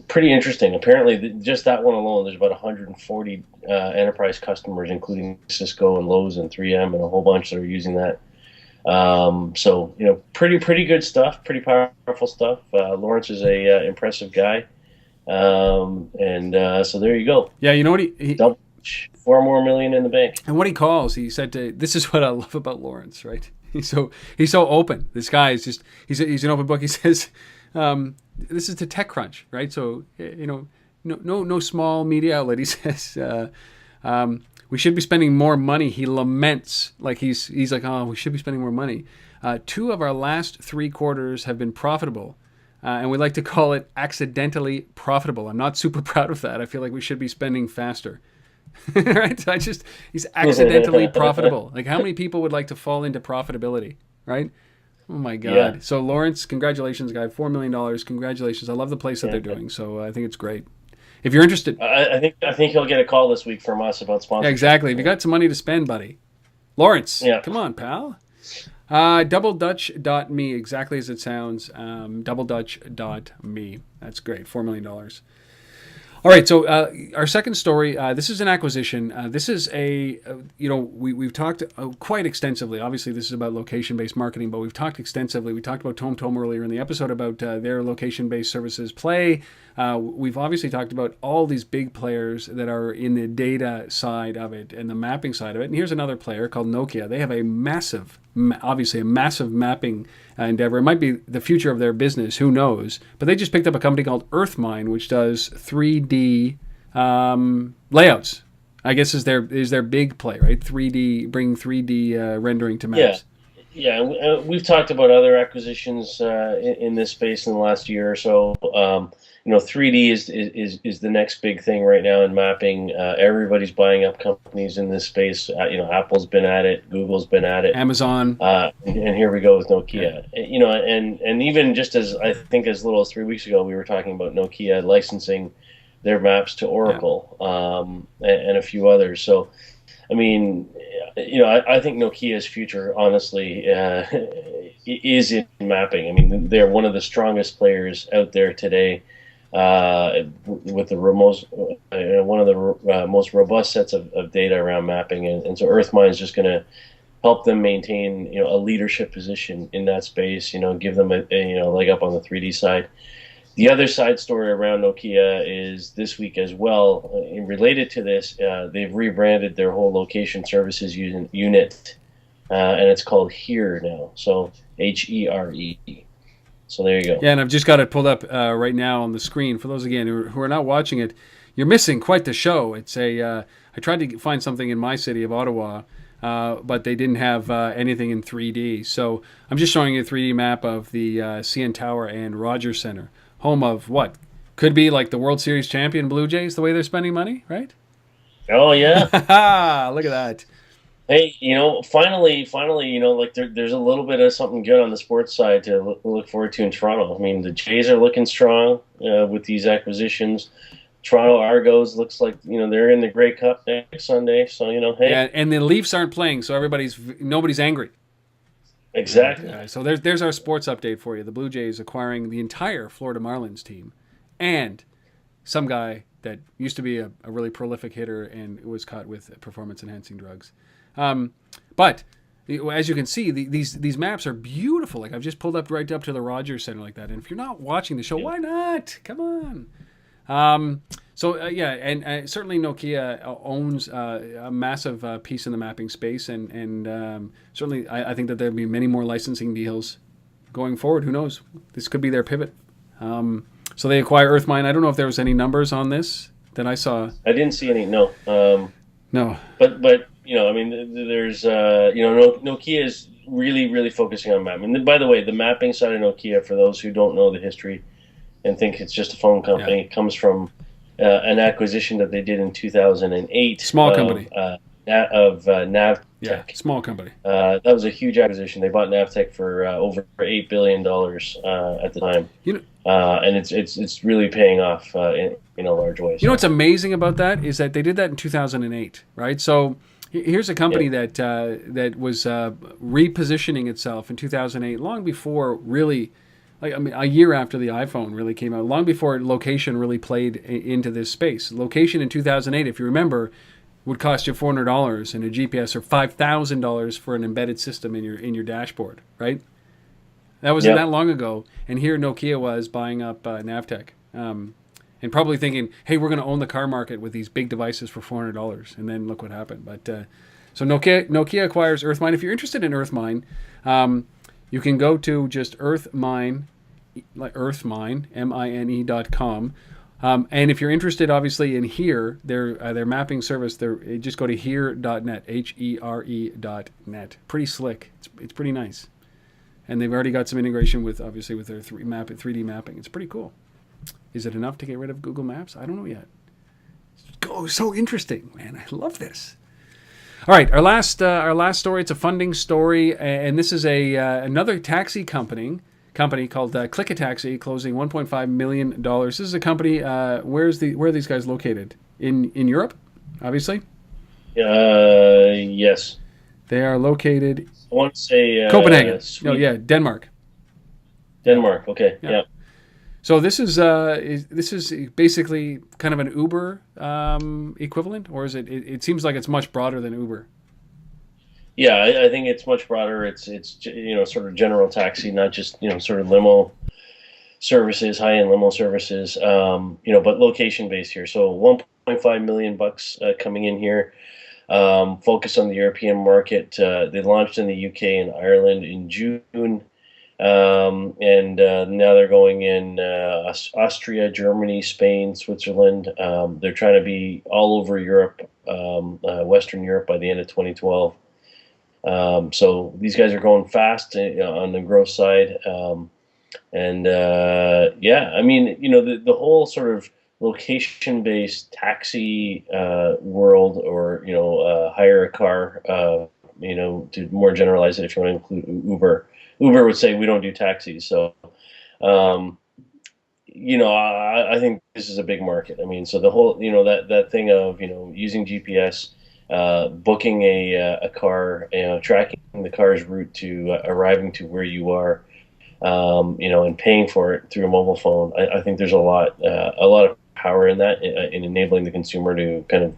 Pretty interesting. Apparently, just that one alone, there's about 140 enterprise customers, including Cisco and Lowe's and 3M and a whole bunch that are using that. Pretty good stuff, pretty powerful stuff. Lawrence is a impressive guy, so there you go. Yeah, you know what he $4 more million in the bank. And what he said this is what I love about Lawrence, right? He's so open. This guy is just he's an open book. He says this is to TechCrunch, right? So no small media outlet. He says we should be spending more money. He laments, like he's like, oh, we should be spending more money. 2 of our last 3 quarters have been profitable. And we like to call it accidentally profitable. I'm not super proud of that. I feel like we should be spending faster. Right? He's accidentally profitable. Like, how many people would like to fall into profitability, right? Oh my God. Yeah. So Lawrence, congratulations, guy. $4 million. Congratulations. I love the place that they're doing. So I think it's great. If you're interested, I think he'll get a call this week from us about sponsorship. Yeah, exactly. If you got some money to spend, buddy. Lawrence, come on, pal. DoubleDutch.me, exactly as it sounds. DoubleDutch.me. That's great. $4 million. All right, so our second story, this is an acquisition. This is we've talked quite extensively. Obviously, this is about location-based marketing, but we've talked extensively. We talked about TomTom earlier in the episode about their location-based services play. We've obviously talked about all these big players that are in the data side of it and the mapping side of it. And here's another player called Nokia. They have a massive obviously a massive mapping endeavor. It might be the future of their business. Who knows? But they just picked up a company called Earthmine, which does 3D layouts. I guess is their big play, right? 3D, bring 3D rendering to maps. Yeah, we've talked about other acquisitions in this space in the last year or so. 3D is the next big thing right now in mapping. Everybody's buying up companies in this space. Apple's been at it, Google's been at it, Amazon, and here we go with Nokia. And even just as I think as little as 3 weeks ago, we were talking about Nokia licensing their maps to Oracle and a few others. So, I mean, I think Nokia's future, honestly, is in mapping. I mean, they're one of the strongest players out there today, with the one of the most robust sets of data around mapping, and so Earthmine is just going to help them maintain a leadership position in that space. Give them a leg up on the 3D side. The other side story around Nokia is this week as well. Related to this, they've rebranded their whole location services unit, and it's called Here now. So HERE. So there you go. Yeah, and I've just got it pulled up right now on the screen. For those, again, who are not watching it, you're missing quite the show. It's I tried to find something in my city of Ottawa, but they didn't have anything in 3D. So I'm just showing you a 3D map of the CN Tower and Rogers Centre. Home of what could be like the World Series champion Blue Jays, the way they're spending money, right? Oh, yeah. Look at that. Hey, finally, like there's a little bit of something good on the sports side to look forward to in Toronto. I mean, the Jays are looking strong with these acquisitions. Toronto Argos looks like, they're in the Grey Cup next Sunday. So, hey. Yeah, and the Leafs aren't playing, so nobody's angry. Exactly. So there's our sports update for you. The Blue Jays acquiring the entire Florida Marlins team and some guy that used to be a really prolific hitter and was caught with performance-enhancing drugs. But as you can see, these maps are beautiful. Like I've just pulled up right up to the Rogers Centre like that. And if you're not watching the show, why not? Come on. And certainly Nokia owns a massive piece in the mapping space, and certainly I think that there'll be many more licensing deals going forward. Who knows? This could be their pivot. So they acquire Earthmine. I don't know if there was any numbers on this that I saw. I didn't see any. No. No. But I mean, there's Nokia is really focusing on mapping. And by the way, the mapping side of Nokia, for those who don't know the history and think it's just a phone company, comes from an acquisition that they did in 2008. Small company. Of Navtech. Yeah, small company. That was a huge acquisition. They bought Navtech for over $8 billion at the time. And it's really paying off in a large way. You know what's amazing about that is that they did that in 2008, right? So here's a company that was repositioning itself in 2008, long before really. A year after the iPhone really came out, long before location really played into this space. Location in 2008, if you remember, would cost you $400 and a GPS, or $5,000 for an embedded system in your dashboard, right? That wasn't that long ago. And here Nokia was buying up Navtech, and probably thinking, hey, we're going to own the car market with these big devices for $400. And then look what happened. But so Nokia acquires Earthmine. If you're interested in Earthmine, you can go to just Earthmine, mine.com. And if you're interested, obviously, in Here, their mapping service, just go to here.net, HERE.net. Pretty slick. It's pretty nice. And they've already got some integration with their 3D mapping. It's pretty cool. Is it enough to get rid of Google Maps? I don't know yet. Oh, so interesting, man. I love this. All right, our last story. It's a funding story, and this is another taxi company called Click a Taxi, closing $1.5 million. This is a company. Where are these guys located? In Europe, obviously. Yes. They are located. I want to say Copenhagen. Sweden. No, yeah, Denmark. Denmark. Okay. Yeah. So this is basically kind of an Uber equivalent, or is it? It seems like it's much broader than Uber. Yeah, I think it's much broader. It's sort of general taxi, not just sort of limo services, high-end limo services. But location based here. So $1.5 million coming in here. focused on the European market. They launched in the UK and Ireland in June. And now they're going in Austria, Germany, Spain, Switzerland. They're trying to be all over Europe, Western Europe by the end of 2012. So these guys are going fast on the growth side. Yeah, I mean, the whole sort of location-based taxi world, or hire a car, to more generalize it, if you want to include Uber. Uber would say we don't do taxis, so I think this is a big market. I mean, so the whole that thing of using GPS, booking a car, tracking the car's route to arriving to where you are, and paying for it through a mobile phone. I think there's a lot of power in that, in enabling the consumer to kind of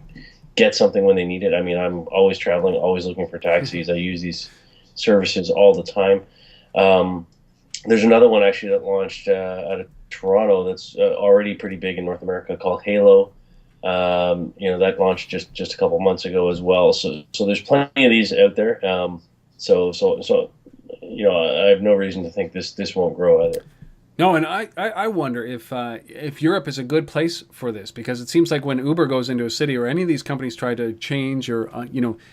get something when they need it. I mean, I'm always traveling, always looking for taxis. I use these services all the time. There's another one actually that launched out of Toronto that's already pretty big in North America, called Halo. That launched just a couple months ago as well. So there's plenty of these out there. So I have no reason to think this won't grow either. No, and I wonder if Europe is a good place for this, because it seems like when Uber goes into a city, or any of these companies try to change, or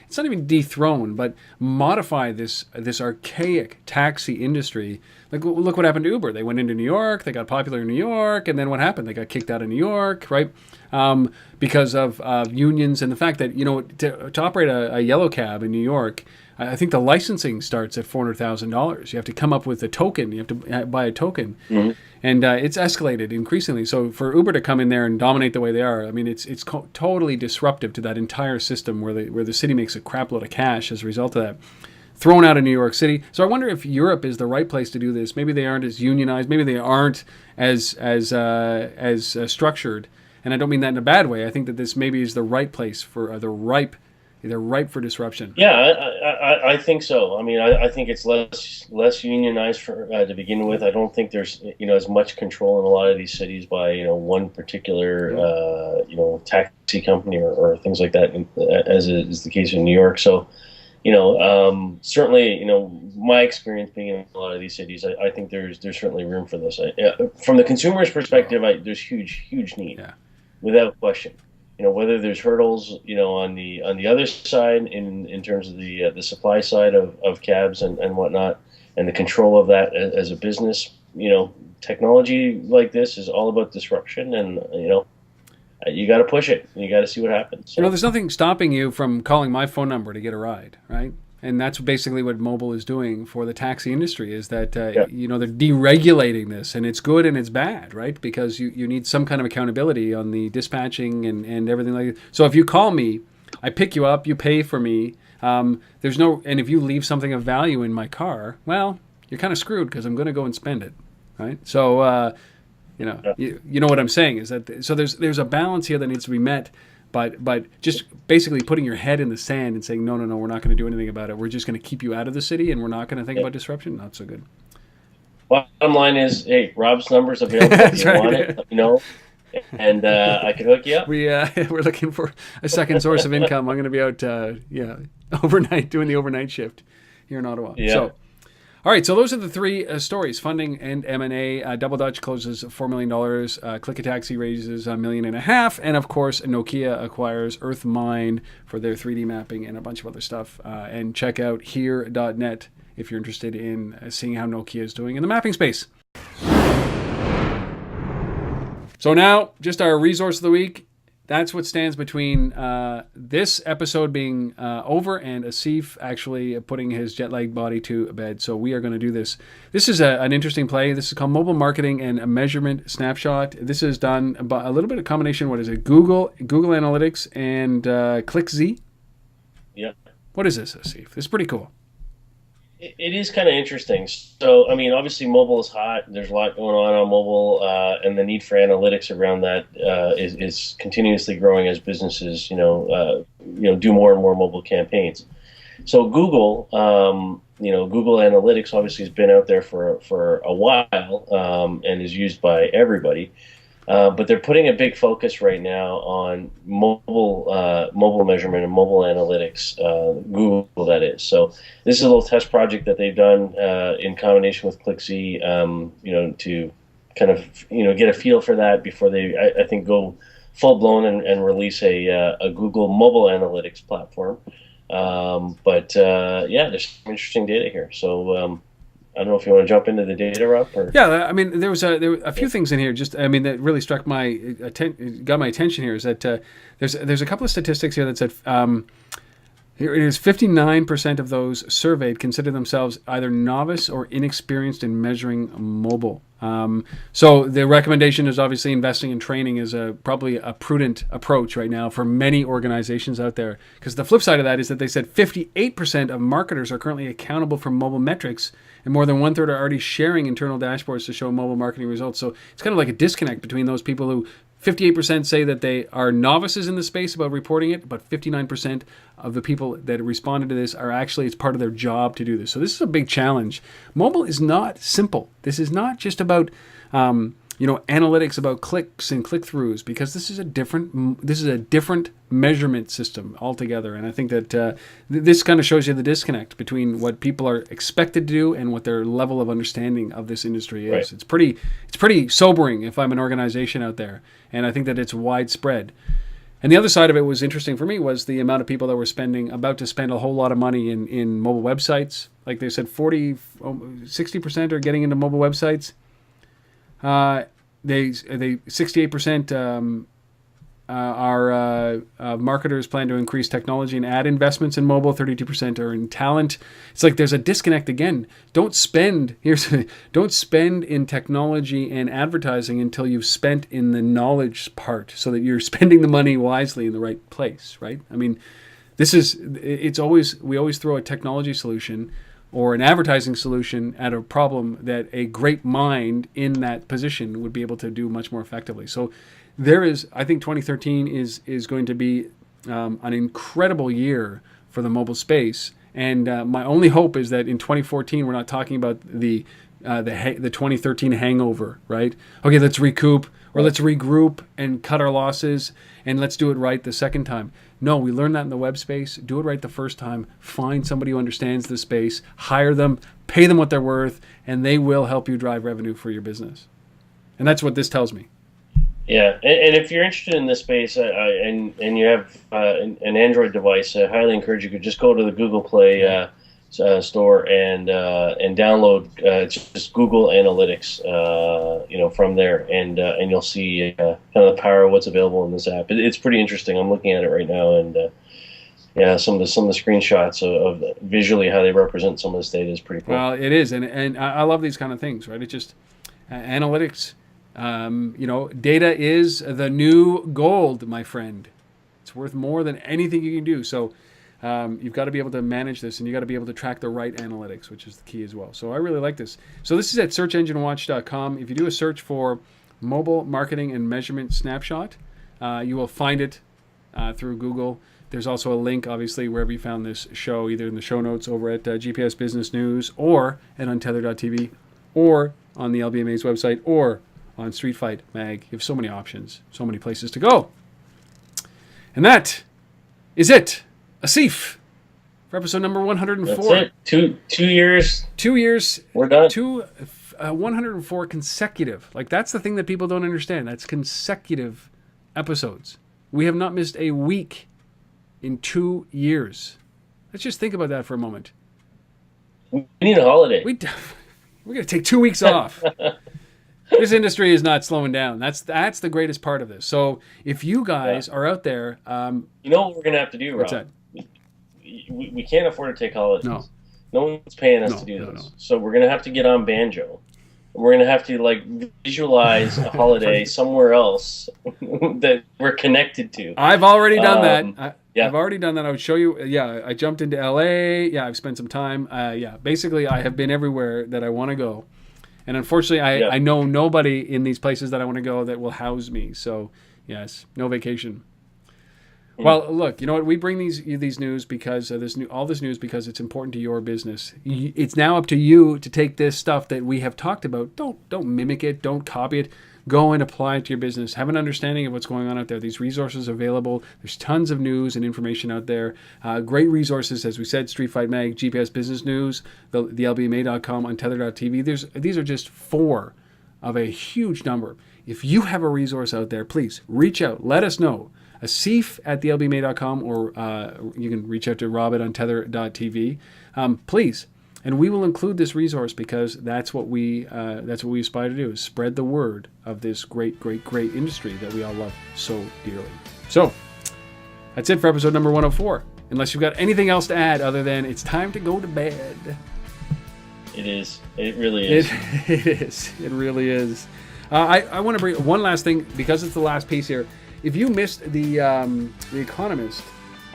it's not even dethrone, but modify this archaic taxi industry. Like, look what happened to Uber. They went into New York, they got popular in New York, and then what happened? They got kicked out of New York, right? Because of unions and the fact that to operate a yellow cab in New York, I think the licensing starts at $400,000. You have to come up with a token. You have to buy a token, and it's escalated increasingly. So for Uber to come in there and dominate the way they are, I mean, it's totally disruptive to that entire system where the city makes a crap load of cash as a result of that. Thrown out of New York City. So I wonder if Europe is the right place to do this. Maybe they aren't as unionized. Maybe they aren't as structured. And I don't mean that in a bad way. I think that this maybe is the right place for they're ripe for disruption. Yeah, I think so. I mean, I think it's less unionized to begin with. I don't think there's as much control in a lot of these cities by one particular taxi company or things like that, as is the case in New York. So certainly my experience being in a lot of these cities, I think there's certainly room for this. From the consumer's perspective, there's huge need, without question. Whether there's hurdles, on the other side in terms of the supply side of cabs and whatnot, and the control of that as a business. Technology like this is all about disruption, and you got to push it. You got to see what happens. So. There's nothing stopping you from calling my phone number to get a ride, right? And that's basically what mobile is doing for the taxi industry, is that, they're deregulating this, and it's good and it's bad, right? Because you need some kind of accountability on the dispatching and everything like that. So if you call me, I pick you up, you pay for me. And if you leave something of value in my car, well, you're kind of screwed, because I'm going to go and spend it, right? So, you know what I'm saying is that, so there's a balance here that needs to be met. But just basically putting your head in the sand and saying, no, we're not going to do anything about it. We're just going to keep you out of the city, and we're not going to think about disruption. Not so good. Bottom line is, hey, Rob's number's available if you want it, let me know, and I can hook you up. We're looking for a second source of income. I'm going to be out, overnight, doing the overnight shift here in Ottawa. Yeah. So, all right, so those are the three stories: funding and M&A. DoubleDutch closes $4 million. Click-a-Taxi raises $1.5 million, and of course, Nokia acquires Earthmine for their 3D mapping and a bunch of other stuff. And check out here.net if you're interested in seeing how Nokia is doing in the mapping space. So now, just our resource of the week. That's what stands between this episode being over and Asif actually putting his jet-lagged body to bed. So we are going to do this. This is an interesting play. This is called Mobile Marketing and a Measurement Snapshot. This is done by a little bit of combination. What is it? Google Analytics and ClickZ. Yeah. What is this, Asif? This is pretty cool. It is kind of interesting. So, I mean, obviously mobile is hot. There's a lot going on mobile, and the need for analytics around that is continuously growing as businesses, do more and more mobile campaigns. So Google, Google Analytics obviously has been out there for a while, and is used by everybody. But they're putting a big focus right now on mobile measurement and mobile analytics, Google that is. So this is a little test project that they've done in combination with ClickZ, to kind of get a feel for that before they, I think, go full blown and release a Google mobile analytics platform. There's some interesting data here. So I don't know if you want to jump into the data, Rob. Or? Yeah, I mean, there were a few things in here. That really got my attention here. Is that there's a couple of statistics here that said here it is 59% of those surveyed consider themselves either novice or inexperienced in measuring mobile. So the recommendation is obviously investing in training is probably a prudent approach right now for many organizations out there. Because the flip side of that is that they said 58% of marketers are currently accountable for mobile metrics, and more than 1/3 are already sharing internal dashboards to show mobile marketing results. So it's kind of like a disconnect between those people who 58% say that they are novices in the space about reporting it, but 59% of the people that responded to this are actually, it's part of their job to do this. So this is a big challenge. Mobile is not simple. This is not just about analytics about clicks and click-throughs, because this is a different measurement system altogether. And I think that this kind of shows you the disconnect between what people are expected to do and what their level of understanding of this industry is. Right. It's pretty sobering if I'm an organization out there, and I think that it's widespread. And the other side of it was interesting for me was the amount of people that were about to spend a whole lot of money in mobile websites. Like they said, 60% are getting into mobile websites. 68% are marketers plan to increase technology and ad investments in mobile. 32% are in talent. It's like there's a disconnect again. Don't spend in technology and advertising until you've spent in the knowledge part, so that you're spending the money wisely in the right place, right? I mean, we always throw a technology solution or an advertising solution at a problem that a great mind in that position would be able to do much more effectively. So I think 2013 is going to be an incredible year for the mobile space. And my only hope is that in 2014, we're not talking about the 2013 hangover, right? Okay, let's recoup, or let's regroup and cut our losses, and let's do it right the second time. No, we learned that in the web space. Do it right the first time. Find somebody who understands the space. Hire them. Pay them what they're worth. And they will help you drive revenue for your business. And that's what this tells me. Yeah. And if you're interested in this space and you have an Android device, I highly encourage you to just go to the Google Play store and download just Google Analytics, from there, and you'll see kind of the power of what's available in this app. It's pretty interesting. I'm looking at it right now, and some of the screenshots of visually how they represent some of this data is pretty cool. Well, it is, and I love these kind of things, right? It's just analytics. Data is the new gold, my friend. It's worth more than anything you can do. So. You've got to be able to manage this, and you've got to be able to track the right analytics, which is the key as well. So I really like this. So this is at searchenginewatch.com. If you do a search for mobile marketing and measurement snapshot, you will find it through Google. There's also a link, obviously, wherever you found this show, either in the show notes over at GPS Business News, or at UNTETHER.tv, or on the LBMA's website, or on Street Fight Mag. You have so many options, so many places to go. And that is it. Asif, for episode number 104. That's it. Two years. 2 years. We're done. 104 consecutive. Like, that's the thing that people don't understand. That's consecutive episodes. We have not missed a week in 2 years. Let's just think about that for a moment. We need a holiday. We're going to take 2 weeks off. This industry is not slowing down. That's the greatest part of this. So if you guys are out there... you know what we're going to have to do, Rob? What's that? We can't afford to take holidays. No one's paying us to do this. No. So we're going to have to get on Banjo. We're going to have to visualize a holiday somewhere else that we're connected to. I've already done that. I've already done that. I would show you. Yeah, I jumped into LA. Yeah, I've spent some time. Basically, I have been everywhere that I want to go. And unfortunately, I know nobody in these places that I want to go that will house me. So, yes, no vacation. Well, look, you know what? We bring these news because all this news because it's important to your business. It's now up to you to take this stuff that we have talked about. Don't mimic it. Don't copy it. Go and apply it to your business. Have an understanding of what's going on out there. These resources are available. There's tons of news and information out there. Great resources, as we said, Street Fight Mag, GPS Business News, the LBMA.com, Untethered.tv. These are just 4 of a huge number. If you have a resource out there, please reach out. Let us know. Asif at thelbma.com, or you can reach out to Rob at Untethered.tv. Please. And we will include this resource because that's what we aspire to do, is spread the word of this great, great, great industry that we all love so dearly. So, that's it for episode number 104. Unless you've got anything else to add other than it's time to go to bed. It is. It really is. It is. It really is. I want to bring one last thing, because it's the last piece here. If you missed the Economist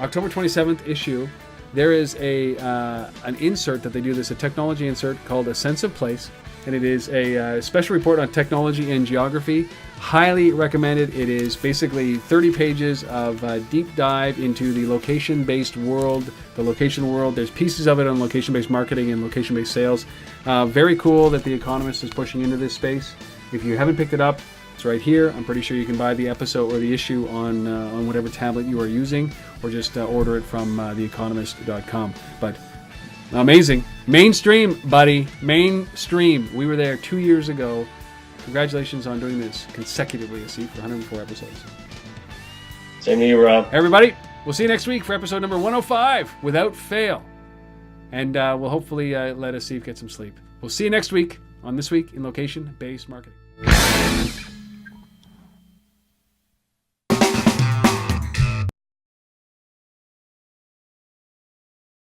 October 27th issue, there is an insert that they do, a technology insert called A Sense of Place, and it is a special report on technology and geography. Highly recommended. It is basically 30 pages of deep dive into the location-based world, the location world. There's pieces of it on location-based marketing and location-based sales. Very cool that The Economist is pushing into this space. If you haven't picked it up, it's right here. I'm pretty sure you can buy the episode or the issue on whatever tablet you are using, or just order it from theeconomist.com. But amazing. Mainstream, buddy. Mainstream. We were there 2 years ago. Congratulations on doing this consecutively, Asif, for 104 episodes. Same to you, Rob. Everybody, we'll see you next week for episode number 105, without fail. And we'll hopefully let Asif get some sleep. We'll see you next week on This Week in Location-Based Marketing.